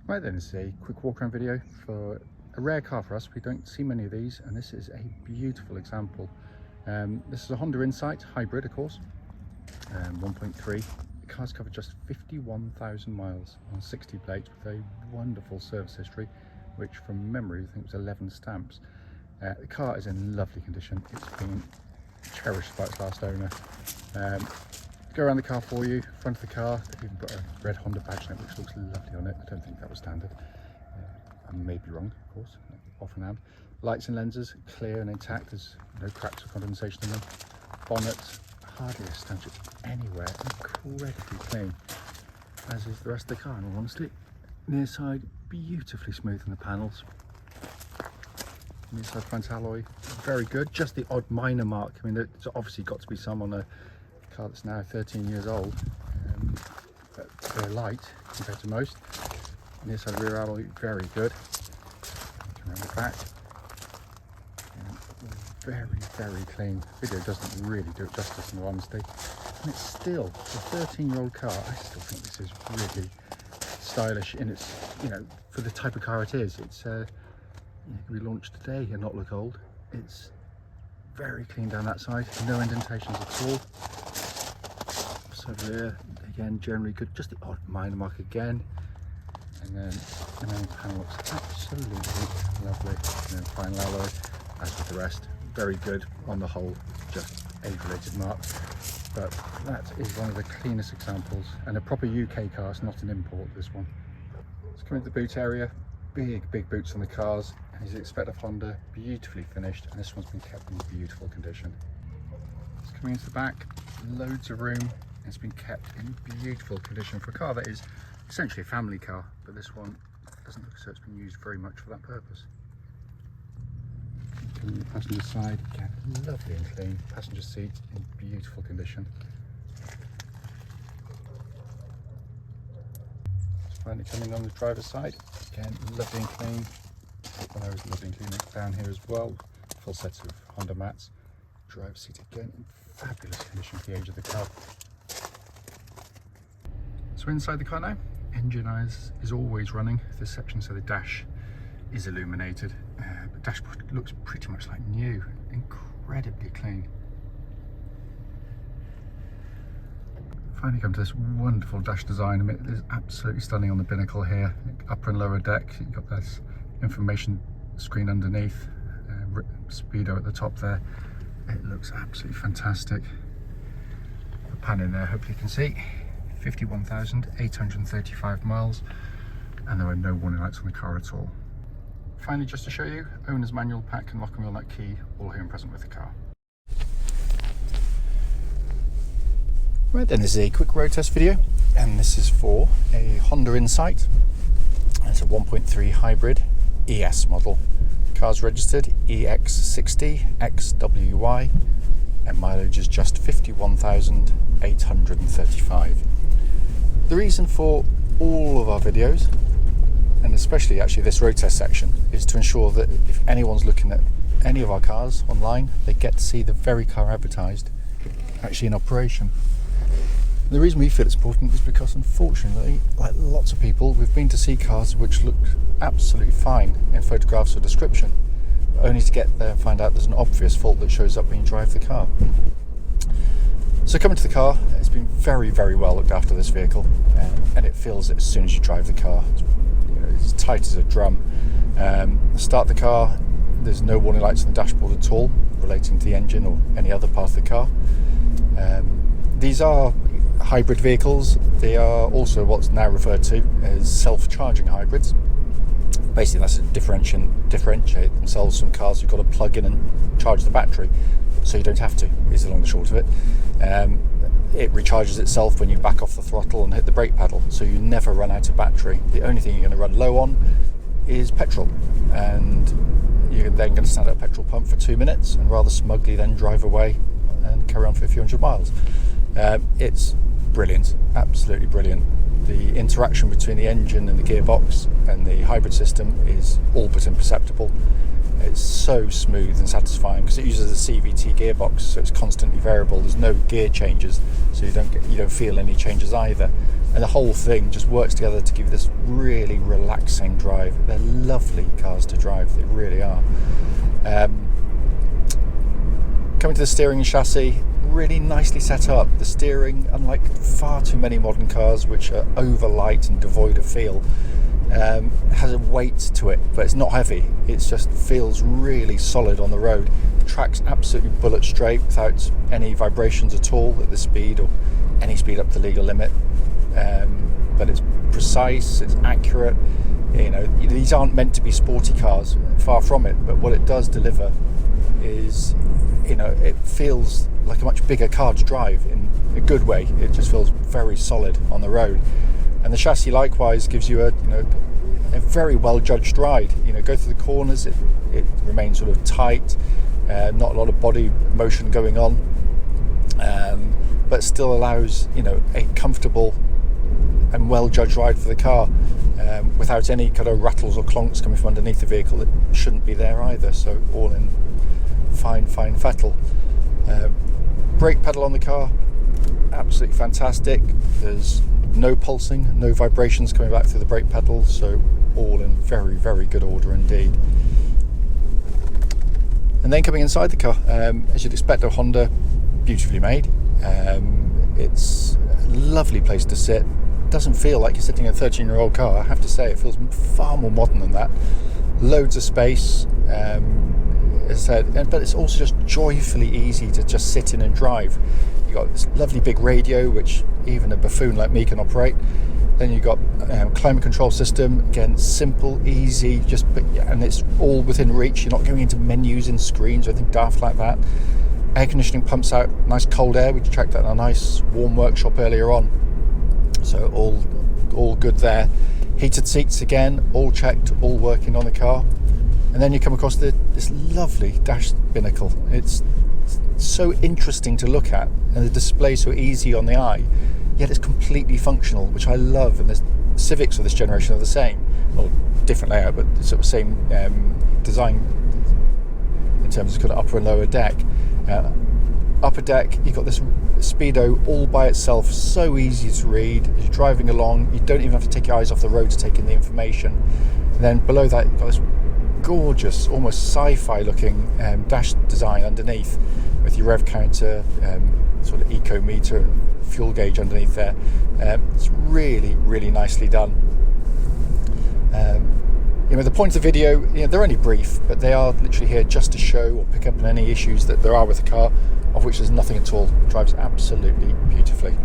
Right then, this is a quick walk around video for a rare car for us. We don't see many of these, and this is a beautiful example. This is a Honda Insight hybrid, of course, 1.3. The car's covered just 51,000 miles on 60 plates with a wonderful service history, which from memory I think was 11 stamps. The car is in lovely condition. It's been cherished by its last owner. Go around the car for you, front of the car, they've even got a red Honda badge on it which looks lovely on it. I don't think that was standard. I may be wrong, of course, often am. Lights and lenses, clear and intact, there's no cracks or condensation in them. Bonnet, hardly a stanch anywhere, incredibly clean, as is the rest of the car in all honesty. Near side, beautifully smooth in the panels. Near side front alloy, very good, just the odd minor mark. I mean, there's obviously got to be some on a car that's now 13 years old, but they're light compared to most. Near side rear alloy, very good. Around the back, very clean. Video doesn't really do it justice in all honesty, and it's still a 13-year-old car. I still think this is really stylish in its, for the type of car it is. It's it can be launched today and not look old. It's very clean down that side, no indentations at all. So rear, again, generally good, just the odd minor mark again. And then the main panel looks absolutely lovely. Final alloy, as with the rest, very good on the whole, just age-related mark. But that is one of the cleanest examples, and a proper UK car, it's not an import, this one. Let's come into the boot area, big boots on the cars, and as you'd expect of Honda, beautifully finished, and this one's been kept in beautiful condition. It's coming into the back, loads of room. It's been kept in beautiful condition for a car that is essentially a family car, but this one doesn't look as though it's been used very much for that purpose. On the passenger side, again, lovely and clean. Passenger seat in beautiful condition. Just finally coming on the driver's side, again, lovely and clean. There is lovely and clean down here as well. Full set of Honda mats. Driver's seat again in fabulous condition for the age of the car. So inside the car now, engine is always running this section, so the dash is illuminated. The dashboard looks pretty much like new, incredibly clean. Finally come to this wonderful dash design. I mean, it is absolutely stunning on the binnacle here. Upper and lower deck, you've got this information screen underneath, speedo at the top there. It looks absolutely fantastic. The pan in there, hopefully you can see. 51,835 miles, and there are no warning lights on the car at all. Finally, just to show you, owner's manual, pack and lock and wheel nut key, all here and present with the car. Right then, this is a quick road test video, and this is for a Honda Insight. It's a 1.3 hybrid ES model. Car's registered EX60XWY, and mileage is just 51,835. The reason for all of our videos, and especially actually this road test section, is to ensure that if anyone's looking at any of our cars online, they get to see the very car advertised actually in operation. The reason we feel it's important is because, unfortunately, like lots of people, we've been to see cars which look absolutely fine in photographs or description, only to get there and find out there's an obvious fault that shows up when you drive the car. So coming to the car, it's been very well looked after, this vehicle, and it feels it as soon as you drive the car. It's tight as a drum. Start the car, there's no warning lights on the dashboard at all relating to the engine or any other part of the car. These are hybrid vehicles. They are also what's now referred to as self-charging hybrids. Basically, that's to differentiate themselves from cars you've got to plug in and charge the battery, so you don't have to, is the long and short of it. It recharges itself when you back off the throttle and hit the brake pedal, so you never run out of battery. The only thing you're going to run low on is petrol, and you're then going to stand at a petrol pump for 2 minutes and rather smugly then drive away and carry on for a few hundred miles. It's brilliant, absolutely brilliant. The interaction between the engine and the gearbox and the hybrid system is all but imperceptible. It's so smooth and satisfying because it uses a CVT gearbox, so it's constantly variable. There's no gear changes, so you don't feel any changes either. And the whole thing just works together to give you this really relaxed relaxing drive. They're lovely cars to drive, they really are. Coming to the steering and chassis, really nicely set up. The steering, unlike far too many modern cars which are over light and devoid of feel, has a weight to it, but it's not heavy. It just feels really solid on the road. The track's absolutely bullet straight without any vibrations at all at the speed or any speed up to the legal limit. But it's precise, it's accurate. You know, these aren't meant to be sporty cars, far from it, but what it does deliver is, you know, it feels like a much bigger car to drive in a good way. It just feels very solid on the road. And the chassis likewise gives you a very well judged ride. You know, go through the corners, it remains sort of tight, not a lot of body motion going on, but still allows, you know, a comfortable and well judged ride for the car, without any kind of rattles or clonks coming from underneath the vehicle that shouldn't be there either. So all in fine fettle. Brake pedal on the car, absolutely fantastic. There's no pulsing, no vibrations coming back through the brake pedal, so all in very, very good order indeed. And then coming inside the car, as you'd expect, a Honda, beautifully made. It's a lovely place to sit. Doesn't feel like you're sitting in a 13-year-old car. I have to say, it feels far more modern than that. Loads of space, as I said, but it's also just joyfully easy to just sit in and drive. You've got this lovely big radio, which even a buffoon like me can operate. Then you've got climate control system, again, simple, easy, and it's all within reach. You're not going into menus and screens or anything daft like that. Air conditioning pumps out nice cold air. We checked that in a nice warm workshop earlier on. So all good there. Heated seats again, all checked, all working on the car. And then you come across this lovely dash binnacle. It's so interesting to look at, and the display so easy on the eye, yet it's completely functional, which I love. And the Civics of this generation are the same, or different layout, but sort of same design in terms of kind of upper and lower deck. Upper deck, you've got this speedo all by itself, so easy to read. As you're driving along, you don't even have to take your eyes off the road to take in the information. And then below that, you've got this gorgeous, almost sci-fi looking dash design underneath, with your rev counter, sort of eco meter and fuel gauge underneath there. It's really, really nicely done. You know, the point of the video, you know, they're only brief, but they are literally here just to show or pick up on any issues that there are with the car, of which there's nothing at all. It drives absolutely beautifully.